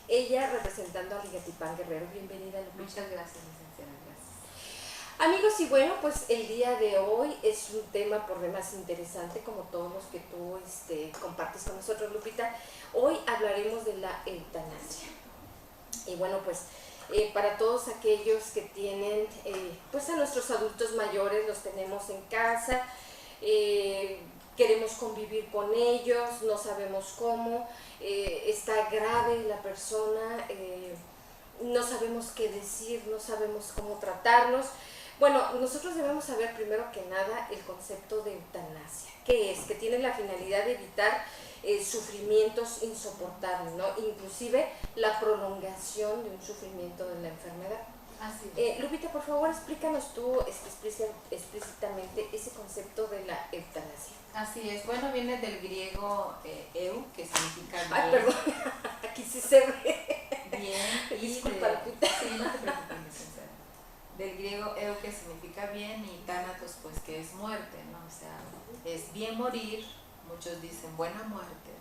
Ella representando a Ligatipán Guerrero. Bienvenida, Lupita. Muchas gracias, licenciada, gracias. Amigos, y bueno, pues el día de hoy es un tema por demás interesante, como todos los que tú compartes con nosotros, Lupita. Hoy hablaremos de la eutanasia. Y bueno, pues para todos aquellos que tienen pues a nuestros adultos mayores, los tenemos en casa, queremos convivir con ellos, no sabemos cómo, está grave la persona, no sabemos qué decir, no sabemos cómo tratarlos. Bueno, nosotros debemos saber primero que nada el concepto de eutanasia. ¿Qué es? Que tiene la finalidad de evitar sufrimientos insoportables, ¿no? Inclusive la prolongación de un sufrimiento de la enfermedad. Así es. Lupita, por favor, explícanos tú explícitamente ese concepto de la eutanasia. Así es. Bueno, viene del griego eu, que significa bien. Ay, perdón, aquí sí se ve. Bien. Disculpa, Lupita. Sí, no te preocupes, licenciada. Del griego eu, que significa bien, y thanatos, pues que es muerte, ¿no? O sea, es bien morir, muchos dicen buena muerte.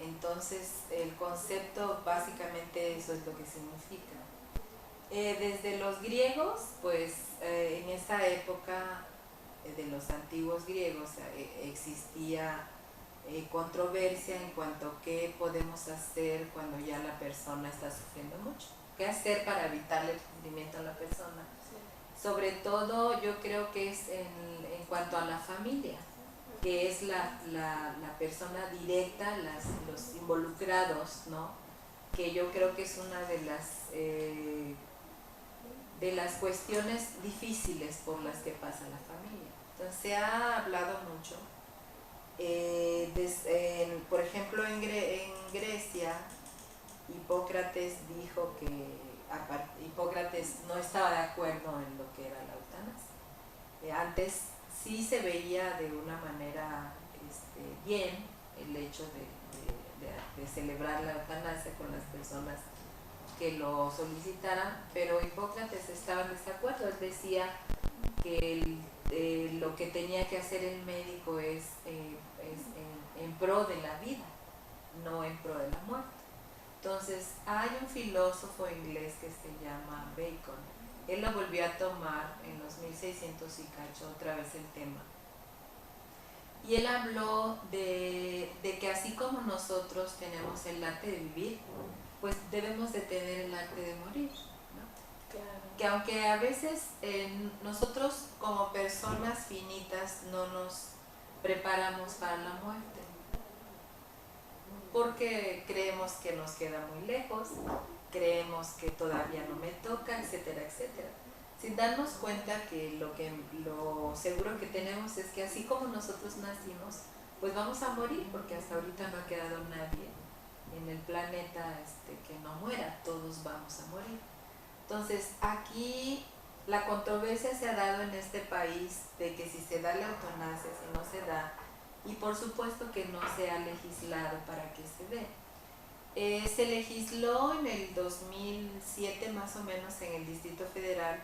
Entonces, el concepto básicamente eso es lo que significa. Desde los griegos, pues en esa época de los antiguos griegos existía controversia en cuanto a qué podemos hacer cuando ya la persona está sufriendo mucho. ¿Qué hacer para evitarle el sufrimiento a la persona? Sí. Sobre todo yo creo que es en cuanto a la familia, que es la persona directa, los involucrados, ¿no? Que yo creo que es una de las cuestiones difíciles por las que pasa la familia. Entonces se ha hablado mucho, por ejemplo en Grecia, Hipócrates dijo que Hipócrates no estaba de acuerdo en lo que era la eutanasia. Antes sí se veía de una manera bien el hecho de celebrar la eutanasia con las personas que lo solicitaran, pero Hipócrates estaba en desacuerdo. Él decía que lo que tenía que hacer el médico es en pro de la vida, no en pro de la muerte. Entonces hay un filósofo inglés que se llama Bacon. Él lo volvió a tomar en los 1600 y cacho otra vez el tema. Y él habló de que así como nosotros tenemos el arte de vivir, pues debemos de tener el arte de morir, ¿no? Claro. Que aunque a veces nosotros como personas finitas no nos preparamos para la muerte, porque creemos que nos queda muy lejos, creemos que todavía no me toca, etcétera, etcétera. Sin darnos cuenta que lo seguro que tenemos es que así como nosotros nacimos, pues vamos a morir, porque hasta ahorita no ha quedado nadie en el planeta que no muera, todos vamos a morir. Entonces aquí La controversia se ha dado en este país de que si se da la eutanasia, si no se da, y por supuesto que no se ha legislado para que se dé. Se legisló en el 2007 más o menos en el Distrito Federal,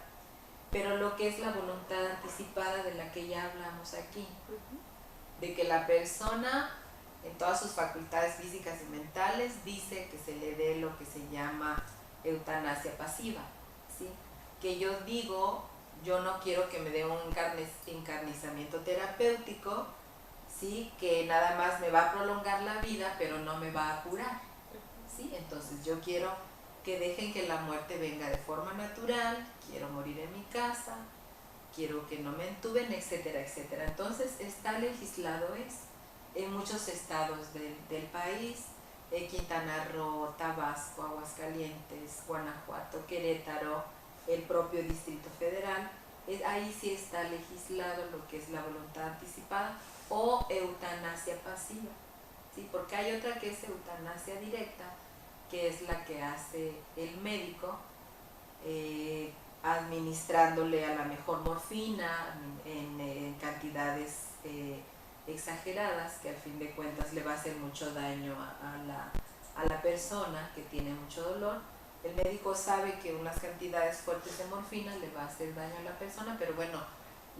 pero lo que es la voluntad anticipada de la que ya hablamos aquí, de que la persona en todas sus facultades físicas y mentales dice que se le dé lo que se llama eutanasia pasiva, ¿sí? Que yo digo, yo no quiero que me dé un encarnizamiento terapéutico, ¿sí? Que nada más me va a prolongar la vida, pero no me va a curar, ¿sí? Entonces yo quiero que dejen que la muerte venga de forma natural, quiero morir en mi casa, quiero que no me entuben, etcétera, etcétera. Entonces está legislado eso en muchos estados del país, Quintana Roo, Tabasco, Aguascalientes, Guanajuato, Querétaro, el propio Distrito Federal. Ahí sí está legislado lo que es la voluntad anticipada o eutanasia pasiva, ¿sí? Porque hay otra que es eutanasia directa, que es la que hace el médico, administrándole a la mejor morfina en cantidades exageradas, que al fin de cuentas le va a hacer mucho daño a la persona que tiene mucho dolor. El médico sabe que unas cantidades fuertes de morfina le va a hacer daño a la persona, pero bueno,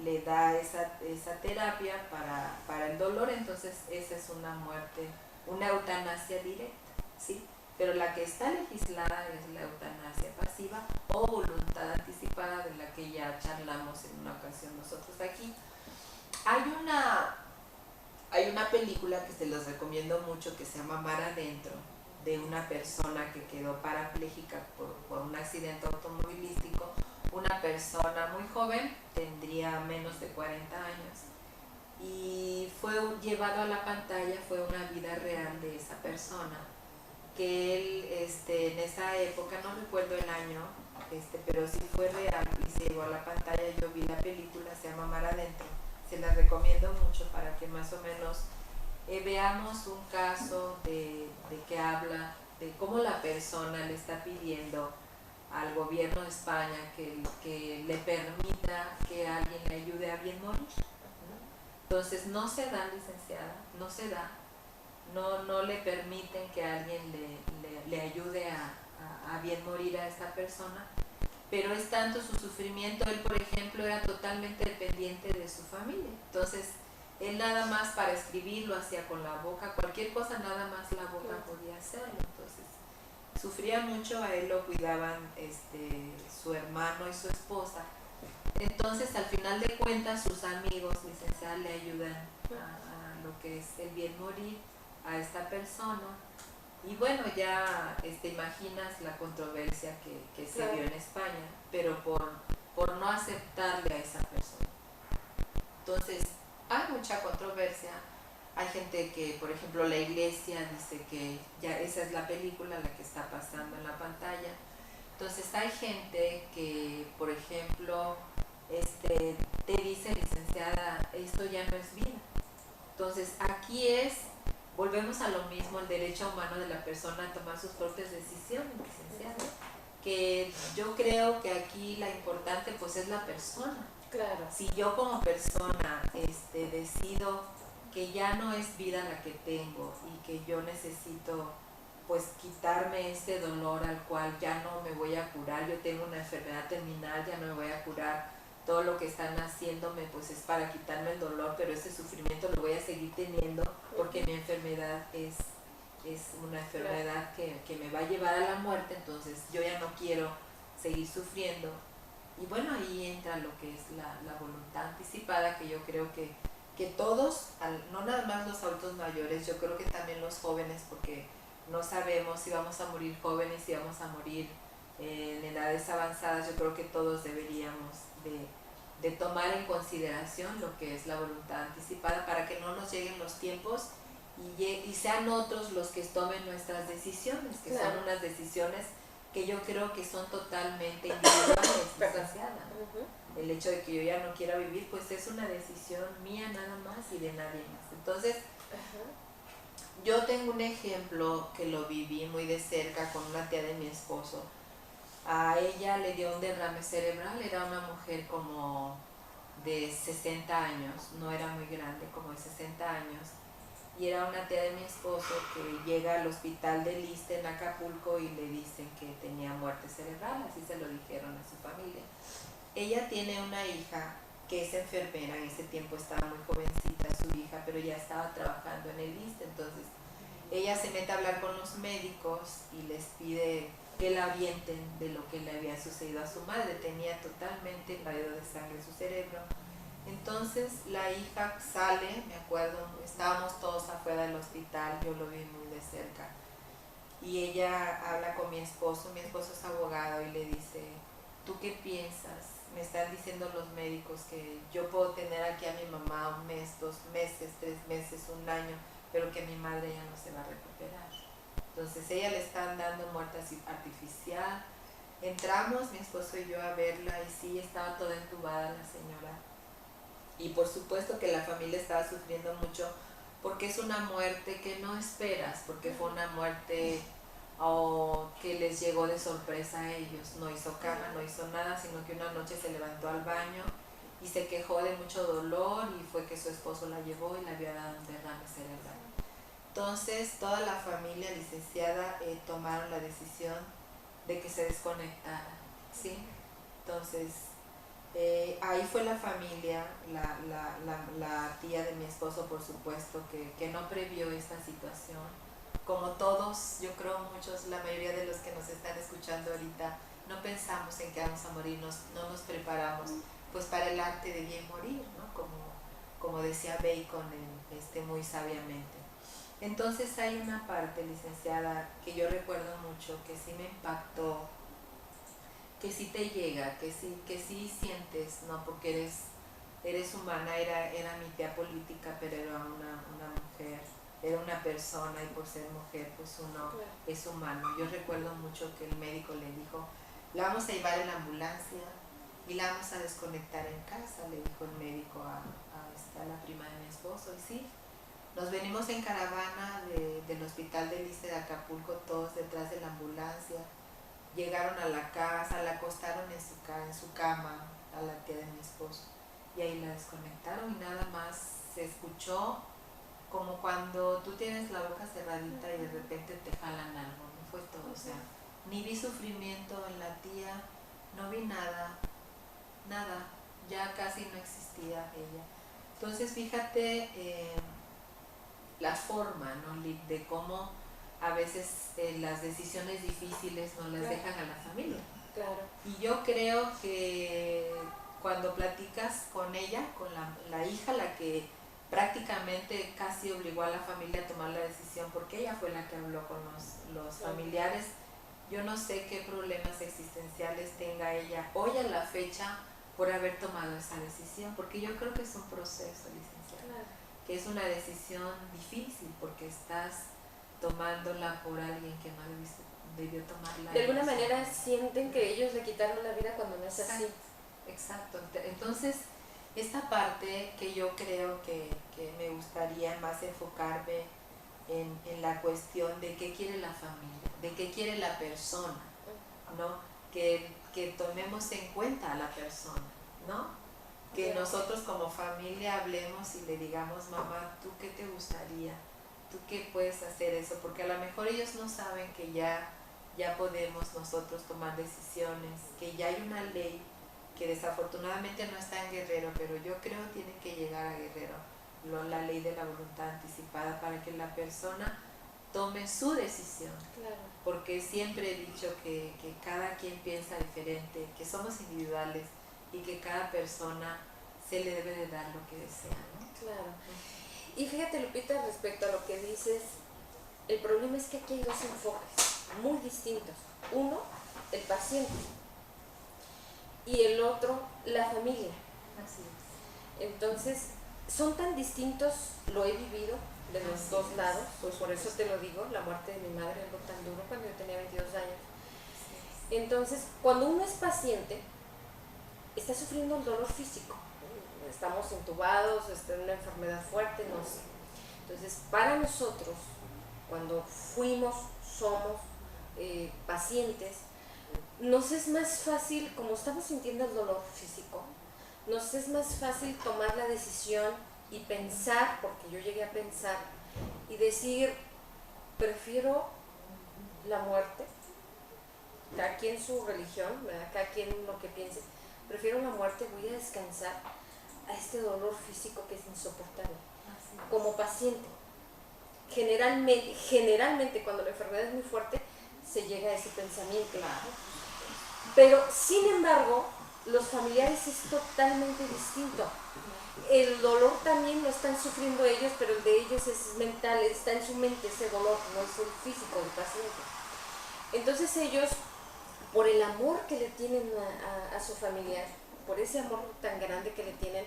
le da esa terapia para el dolor, entonces esa es una muerte, una eutanasia directa, ¿sí? Pero la que está legislada es la eutanasia pasiva o voluntad anticipada, de la que ya charlamos en una ocasión nosotros aquí. Hay una película que se los recomiendo mucho que se llama Mar Adentro, de una persona que quedó parapléjica por un accidente automovilístico, una persona muy joven, tendría menos de 40 años, y fue llevado a la pantalla, fue una vida real de esa persona, que él en esa época, no recuerdo el año, pero sí fue real y se llevó a la pantalla. Yo vi la película, se llama Mar Adentro, se la recomiendo mucho para que más o menos veamos un caso de que habla de cómo la persona le está pidiendo al gobierno de España que le permita que alguien le ayude a bien morir, ¿no? Entonces no se da, licenciada, no se da, no le permiten que alguien le ayude a bien morir a esta persona, pero es tanto su sufrimiento. Él, por ejemplo, era totalmente dependiente de su familia, entonces él nada más para escribir lo hacía con la boca, cualquier cosa nada más la boca podía hacerlo, entonces sufría mucho, a él lo cuidaban su hermano y su esposa. Entonces al final de cuentas sus amigos, licenciada, le ayudan a lo que es el bien morir a esta persona. Y bueno, ya imaginas la controversia que se dio en España, pero por no aceptarle a esa persona. Entonces hay mucha controversia. Hay gente que, por ejemplo, la iglesia dice que ya esa es la película la que está pasando en la pantalla. Entonces hay gente que, por ejemplo, te dice, licenciada, esto ya no es vida. Entonces aquí volvemos a lo mismo, el derecho humano de la persona a tomar sus propias decisiones, licenciada. Que yo creo que aquí la importante pues es la persona. Claro. Si yo como persona decido que ya no es vida la que tengo y que yo necesito pues quitarme este dolor al cual ya no me voy a curar, yo tengo una enfermedad terminal, ya no me voy a curar, todo lo que están haciéndome pues es para quitarme el dolor, pero ese sufrimiento lo voy a seguir teniendo porque mi enfermedad es una enfermedad que me va a llevar a la muerte, entonces yo ya no quiero seguir sufriendo. Y bueno, ahí entra lo que es la voluntad anticipada, que yo creo que todos, no nada más los adultos mayores, yo creo que también los jóvenes, porque no sabemos si vamos a morir jóvenes, si vamos a morir en edades avanzadas, yo creo que todos deberíamos de tomar en consideración lo que es la voluntad anticipada para que no nos lleguen los tiempos y sean otros los que tomen nuestras decisiones, que claro, son unas decisiones que yo creo que son totalmente individuales, desgraciada. El hecho de que yo ya no quiera vivir, pues es una decisión mía nada más y de nadie más. Entonces, yo tengo un ejemplo que lo viví muy de cerca con una tía de mi esposo. A ella le dio un derrame cerebral, era una mujer como de 60 años, no era muy grande, como de 60 años, y era una tía de mi esposo que llega al hospital del Issste en Acapulco y le dicen que tenía muerte cerebral, así se lo dijeron a su familia. Ella tiene una hija que es enfermera, en ese tiempo estaba muy jovencita su hija, pero ya estaba trabajando en el Issste, entonces ella se mete a hablar con los médicos y les pide que la avienten de lo que le había sucedido a su madre. Tenía totalmente invadido de sangre su cerebro. Entonces la hija sale, me acuerdo, estábamos todos afuera del hospital, yo lo vi muy de cerca. Y ella habla con mi esposo es abogado y le dice, ¿tú qué piensas? Me están diciendo los médicos que yo puedo tener aquí a mi mamá 1 mes, 2 meses, 3 meses, 1 año, pero que mi madre ya no se va a recuperar. Entonces ella le están dando muerte artificial. Entramos, mi esposo y yo, a verla y sí, estaba toda entubada la señora. Y por supuesto que la familia estaba sufriendo mucho porque es una muerte que no esperas, porque fue una muerte que les llegó de sorpresa a ellos. No hizo cama, no hizo nada, sino que una noche se levantó al baño y se quejó de mucho dolor y fue que su esposo la llevó y le había dado un derrame cerebral. Entonces toda la familia, licenciada, tomaron la decisión de que se desconectara, ¿sí? Entonces ahí fue la familia, la tía de mi esposo, por supuesto, que no previó esta situación. Como todos, yo creo muchos, la mayoría de los que nos están escuchando ahorita, no pensamos en que vamos a morir, no nos preparamos pues para el arte de bien morir, ¿no? Como decía Bacon muy sabiamente. Entonces hay una parte, licenciada, que yo recuerdo mucho, que sí me impactó, que sí te llega, que sí sientes, ¿no? Porque eres humana, era mi tía política, pero era una mujer, era una persona, y por ser mujer pues uno es humano. Yo recuerdo mucho que el médico le dijo, la vamos a llevar en la ambulancia y la vamos a desconectar en casa, le dijo el médico a la prima de mi esposo, y sí, nos venimos en caravana del hospital del Issste de Acapulco, todos detrás de la ambulancia. Llegaron a la casa, la acostaron en su cama a la tía de mi esposo y ahí la desconectaron y nada más se escuchó como cuando tú tienes la boca cerradita y de repente te jalan algo, no fue todo, o sea, ni vi sufrimiento en la tía, no vi nada, ya casi no existía ella. Entonces fíjate la forma, ¿no?, de cómo a veces las decisiones difíciles no las dejan a la familia. Claro. Y yo creo que cuando platicas con ella, con la hija, la que prácticamente casi obligó a la familia a tomar la decisión, porque ella fue la que habló con los familiares, yo no sé qué problemas existenciales tenga ella hoy a la fecha por haber tomado esa decisión, porque yo creo que es un proceso, licenciada, claro, que es una decisión difícil, porque estás tomándola por alguien que no debió tomarla. De alguna manera sienten que ellos le quitaron la vida cuando no es así. Exacto. Entonces, esta parte que yo creo que me gustaría más enfocarme en la cuestión de qué quiere la familia, de qué quiere la persona, ¿no? Que tomemos en cuenta a la persona, ¿no? Que nosotros como familia hablemos y le digamos, mamá, ¿tú qué te gustaría? ¿Tú qué puedes hacer eso? Porque a lo mejor ellos no saben que ya podemos nosotros tomar decisiones, que ya hay una ley que desafortunadamente no está en Guerrero, pero yo creo que tiene que llegar a Guerrero, la ley de la voluntad anticipada, para que la persona tome su decisión. Claro. Porque siempre he dicho que cada quien piensa diferente, que somos individuales y que cada persona se le debe de dar lo que desea, ¿no? Claro. Y fíjate, Lupita, respecto a lo que dices, el problema es que aquí hay 2 enfoques muy distintos. Uno, el paciente, y el otro, la familia. Así es. Entonces, son tan distintos, lo he vivido de los dos lados, pues por eso te lo digo, la muerte de mi madre, algo tan duro cuando yo tenía 22 años. Entonces, cuando uno es paciente, está sufriendo un dolor físico, estamos intubados, está en una enfermedad fuerte, no sé. Entonces, para nosotros, cuando somos pacientes, nos es más fácil, como estamos sintiendo el dolor físico, nos es más fácil tomar la decisión y pensar, porque yo llegué a pensar y decir, prefiero la muerte, cada quien su religión, ¿verdad? Cada quien lo que piense, prefiero la muerte, voy a descansar a este dolor físico que es insoportable. Como paciente, generalmente cuando la enfermedad es muy fuerte, se llega a ese pensamiento. Pero, sin embargo, los familiares es totalmente distinto. El dolor también lo están sufriendo ellos, pero el de ellos es mental, está en su mente ese dolor, no es el físico del paciente. Entonces ellos, por el amor que le tienen a su familiar, por ese amor tan grande que le tienen,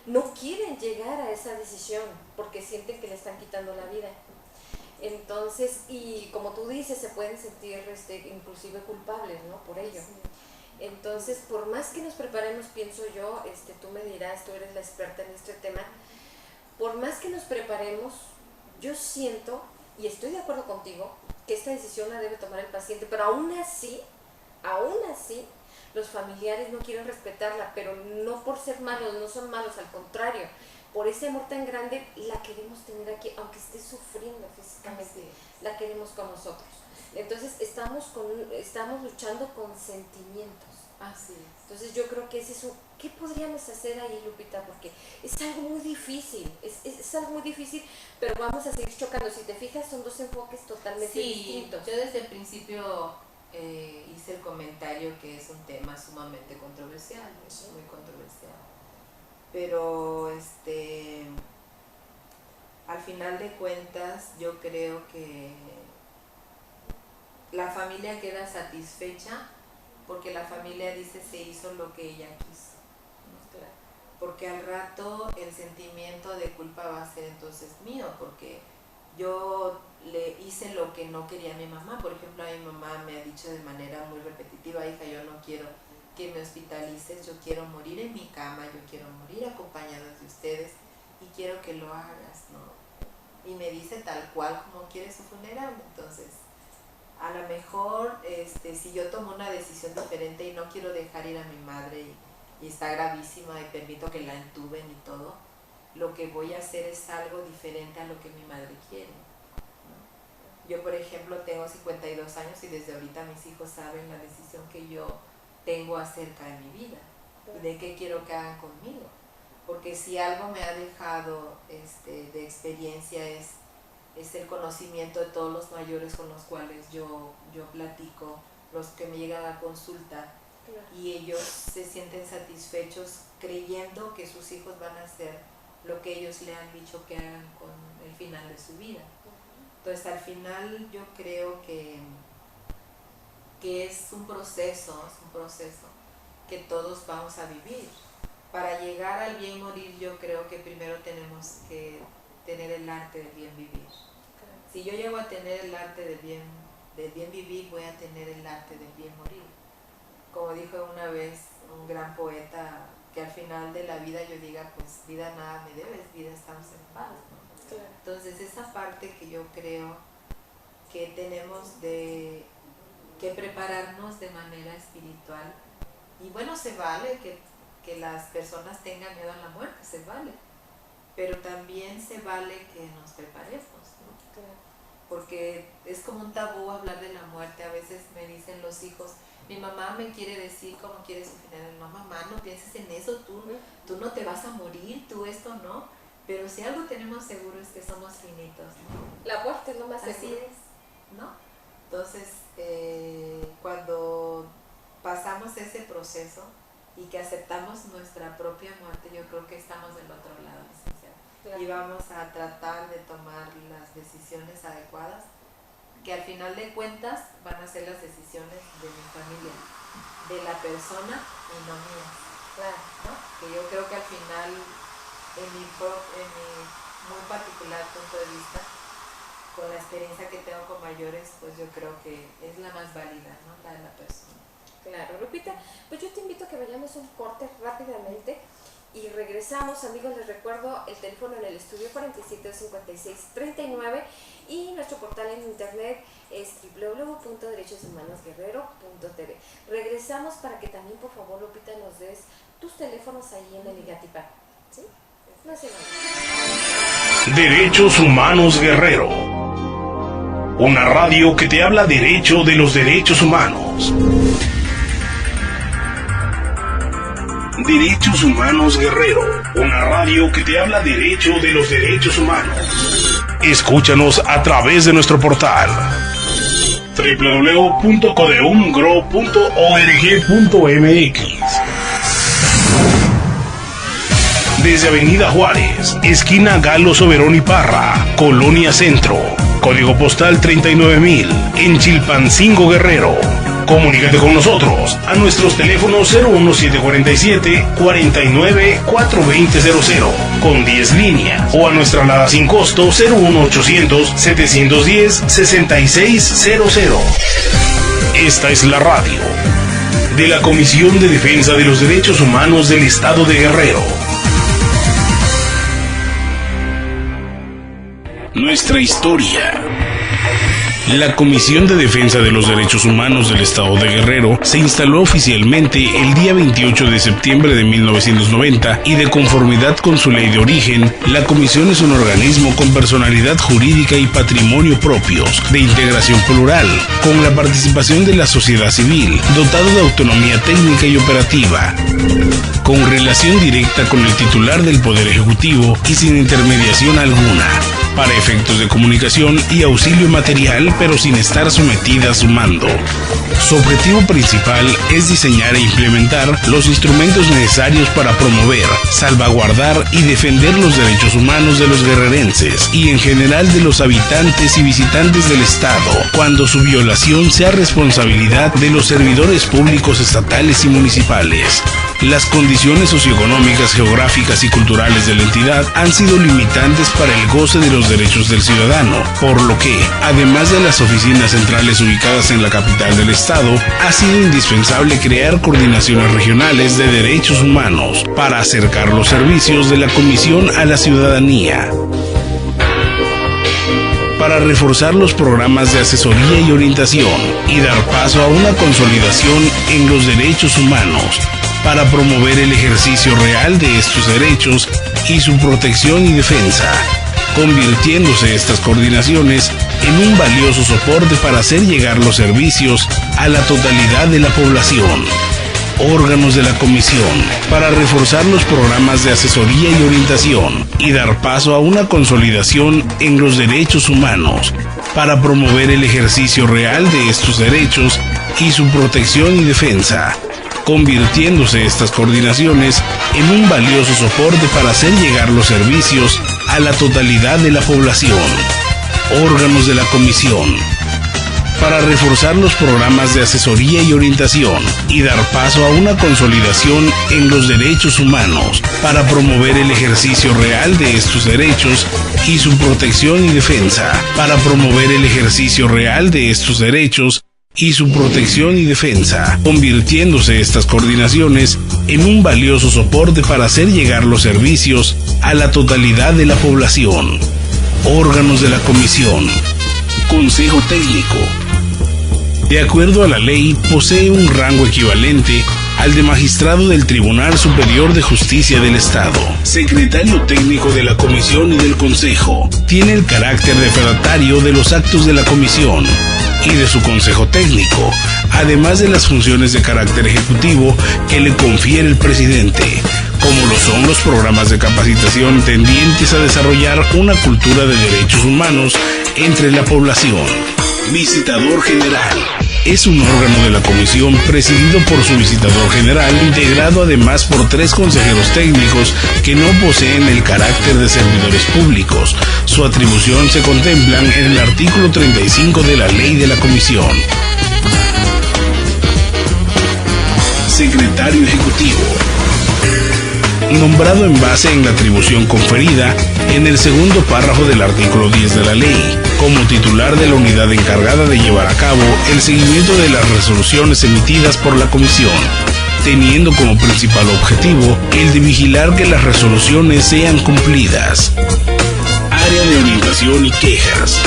no quieren llegar a esa decisión porque sienten que le están quitando la vida. Entonces, y como tú dices, se pueden sentir inclusive culpables, ¿no? Por ello. Entonces, por más que nos preparemos, pienso yo, tú me dirás, tú eres la experta en este tema, por más que nos preparemos, yo siento, y estoy de acuerdo contigo, que esta decisión la debe tomar el paciente, pero aún así, los familiares no quieren respetarla, pero no por ser malos, no son malos, al contrario, por ese amor tan grande, la queremos tener aquí, aunque esté sufriendo físicamente, la queremos con nosotros. Entonces estamos luchando con sentimientos. Así es. Entonces yo creo que es eso. ¿Qué podríamos hacer ahí, Lupita? Porque es algo muy difícil, es algo muy difícil, pero vamos a seguir chocando. Si te fijas, son dos enfoques totalmente distintos. Yo desde el principio hice el comentario que es un tema sumamente controversial, es muy controversial. Pero al final de cuentas yo creo que la familia queda satisfecha porque la familia dice se hizo lo que ella quiso. Porque al rato el sentimiento de culpa va a ser entonces mío, porque yo le hice lo que no quería a mi mamá. Por ejemplo, a mi mamá me ha dicho de manera muy repetitiva, hija, yo no quiero que me hospitalices, yo quiero morir en mi cama, yo quiero morir acompañada de ustedes y quiero que lo hagas, ¿no? Y me dice tal cual como quiere su funeral. Entonces, a lo mejor si yo tomo una decisión diferente y no quiero dejar ir a mi madre y está gravísima y permito que la entuben y todo, lo que voy a hacer es algo diferente a lo que mi madre quiere, ¿no? Yo, por ejemplo, tengo 52 años y desde ahorita mis hijos saben la decisión que yo tengo acerca de mi vida y de qué quiero que hagan conmigo. Porque si algo me ha dejado de experiencia es el conocimiento de todos los mayores con los cuales yo platico, los que me llegan a consulta, y ellos se sienten satisfechos creyendo que sus hijos van a hacer lo que ellos le han dicho que hagan con el final de su vida. Entonces al final yo creo que es un proceso que todos vamos a vivir. Para llegar al bien morir yo creo que primero tenemos que tener el arte del bien vivir. Si yo llego a tener el arte del bien vivir, voy a tener el arte del bien morir. Como dijo una vez un gran poeta, que al final de la vida yo diga, pues vida nada me debes, vida estamos en paz, ¿no? Claro. Entonces esa parte que yo creo que tenemos que prepararnos de manera espiritual, y bueno, se vale que las personas tengan miedo a la muerte, se vale, pero también se vale que nos preparemos, ¿no? Claro. Porque es como un tabú hablar de la muerte. A veces me dicen los hijos, mi mamá me quiere decir cómo quiere su final. No, mamá, no pienses en eso, tú no te vas a morir, tú esto no. Pero si algo tenemos seguro es que somos finitos, ¿no? La muerte es lo más seguro. Así es, ¿no? Entonces, cuando pasamos ese proceso y que aceptamos nuestra propia muerte, yo creo que estamos del otro lado, licenciada. Claro. Y vamos a tratar de tomar las decisiones adecuadas, que al final de cuentas van a ser las decisiones de mi familia, de la persona y no mías. Claro, ¿no? Que yo creo que al final, en mi muy particular punto de vista, con la experiencia que tengo con mayores, pues yo creo que es la más válida, ¿no? La de la persona. Claro, Lupita, pues yo te invito a que vayamos un corte rápidamente Y regresamos, amigos, les recuerdo el teléfono en el estudio 475639 y nuestro portal en internet es www.derechoshumanosguerrero.tv. Regresamos para que también, por favor, Lupita, nos des tus teléfonos ahí en el Igatipán, ¿sí? No se vayan. Derechos Humanos Guerrero, una radio que te habla derecho de los derechos humanos. Derechos Humanos Guerrero, una radio que te habla derecho de los derechos humanos. Escúchanos a través de nuestro portal www.codeumgro.org.mx. Desde Avenida Juárez, esquina Galo Soberón y Parra, Colonia Centro, código postal 39000, en Chilpancingo, Guerrero. Comunícate con nosotros a nuestros teléfonos 01747 49 42000 con 10 líneas o a nuestra alada sin costo 01800 710 6600. Esta es la radio de la Comisión de Defensa de los Derechos Humanos del Estado de Guerrero. Nuestra historia. La Comisión de Defensa de los Derechos Humanos del Estado de Guerrero se instaló oficialmente el día 28 de septiembre de 1990 y de conformidad con su ley de origen, la Comisión es un organismo con personalidad jurídica y patrimonio propios, de integración plural, con la participación de la sociedad civil, dotado de autonomía técnica y operativa, con relación directa con el titular del Poder Ejecutivo y sin intermediación alguna, para efectos de comunicación y auxilio material, pero sin estar sometida a su mando. Su objetivo principal es diseñar e implementar los instrumentos necesarios para promover, salvaguardar y defender los derechos humanos de los guerrerenses y en general de los habitantes y visitantes del Estado, cuando su violación sea responsabilidad de los servidores públicos estatales y municipales. Las condiciones socioeconómicas, geográficas y culturales de la entidad han sido limitantes para el goce de los derechos del ciudadano, por lo que, además de las oficinas centrales ubicadas en la capital del estado, ha sido indispensable crear coordinaciones regionales de derechos humanos para acercar los servicios de la Comisión a la ciudadanía. Para reforzar los programas de asesoría y orientación y dar paso a una consolidación en los derechos humanos, para promover el ejercicio real de estos derechos y su protección y defensa, convirtiéndose estas coordinaciones en un valioso soporte para hacer llegar los servicios a la totalidad de la población. Órganos de la Comisión, para reforzar los programas de asesoría y orientación y dar paso a una consolidación en los derechos humanos, para promover el ejercicio real de estos derechos y su protección y defensa, convirtiéndose estas coordinaciones en un valioso soporte para hacer llegar los servicios a la totalidad de la población. Órganos de la Comisión, para reforzar los programas de asesoría y orientación y dar paso a una consolidación en los derechos humanos, para promover el ejercicio real de estos derechos y su protección y defensa, para promover el ejercicio real de estos derechos y su protección y defensa, convirtiéndose estas coordinaciones en un valioso soporte para hacer llegar los servicios a la totalidad de la población. Órganos de la Comisión. Consejo Técnico. De acuerdo a la ley, posee un rango equivalente al de magistrado del Tribunal Superior de Justicia del Estado. Secretario técnico de la Comisión y del Consejo. Tiene el carácter refractario de los actos de la Comisión y de su Consejo Técnico, además de las funciones de carácter ejecutivo que le confiere el presidente, como lo son los programas de capacitación tendientes a desarrollar una cultura de derechos humanos entre la población. Visitador General. Es un órgano de la Comisión presidido por su visitador general, integrado además por 3 consejeros técnicos que no poseen el carácter de servidores públicos. Su atribución se contemplan en el artículo 35 de la Ley de la Comisión. Secretario Ejecutivo. Nombrado en base en la atribución conferida en el segundo párrafo del artículo 10 de la ley, como titular de la unidad encargada de llevar a cabo el seguimiento de las resoluciones emitidas por la Comisión, teniendo como principal objetivo el de vigilar que las resoluciones sean cumplidas. Área de orientación y quejas.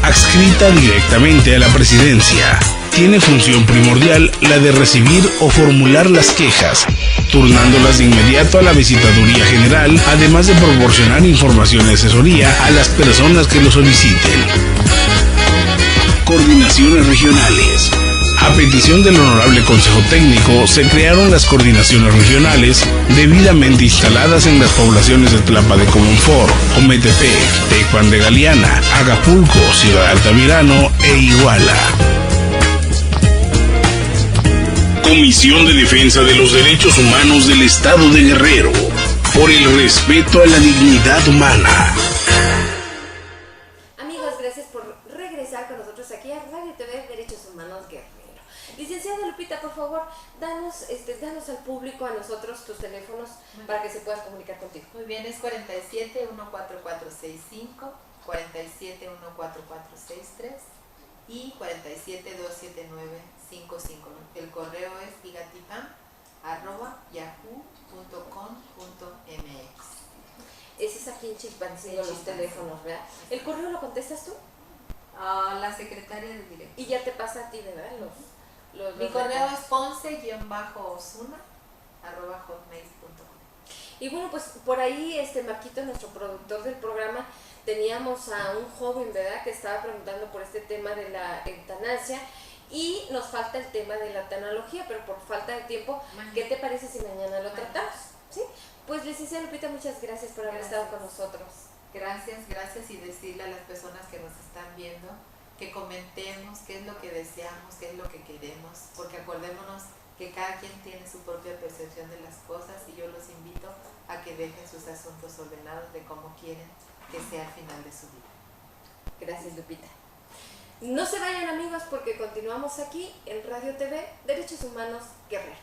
Adscrita directamente a la presidencia. Tiene función primordial la de recibir o formular las quejas, turnándolas de inmediato a la Visitaduría General, además de proporcionar información y asesoría a las personas que lo soliciten. Coordinaciones regionales. A petición del Honorable Consejo Técnico, se crearon las coordinaciones regionales debidamente instaladas en las poblaciones de Tlapa de Comonfort, Ometepec, Tecuan de Galeana, Acapulco, Ciudad Altamirano e Iguala. Comisión de Defensa de los Derechos Humanos del Estado de Guerrero, por el respeto a la dignidad humana. Amigos, gracias por regresar con nosotros aquí a Radio TV Derechos Humanos Guerrero. Licenciada Lupita, por favor, danos al público, a nosotros, tus teléfonos para que se puedan comunicar contigo. Muy bien, es 47 14465, 47 14463 y 47 279 55. El correo es igatipan@yahoo.com.mx. Ese es aquí en Chilpancingo, los teléfonos, ¿verdad? ¿El correo lo contestas tú? La secretaria de dirección. Y ya te pasa a ti, ¿verdad? Mi correo es ponce-osuna@hotmail.com. Y bueno, pues por ahí Marquito, nuestro productor del programa, teníamos a un joven, ¿verdad?, que estaba preguntando por este tema de la eutanasia, y nos falta el tema de la tanología, pero por falta de tiempo, ¿qué te parece si mañana lo tratamos? ¿Sí? Pues licenciada Lupita, muchas gracias por haber estado con nosotros. Gracias, y decirle a las personas que nos están viendo que comentemos qué es lo que deseamos, qué es lo que queremos, porque acordémonos que cada quien tiene su propia percepción de las cosas, y yo los invito a que dejen sus asuntos ordenados de cómo quieren que sea al final de su vida. Gracias, Lupita. No se vayan, amigos, porque continuamos aquí en Radio TV Derechos Humanos Guerrero.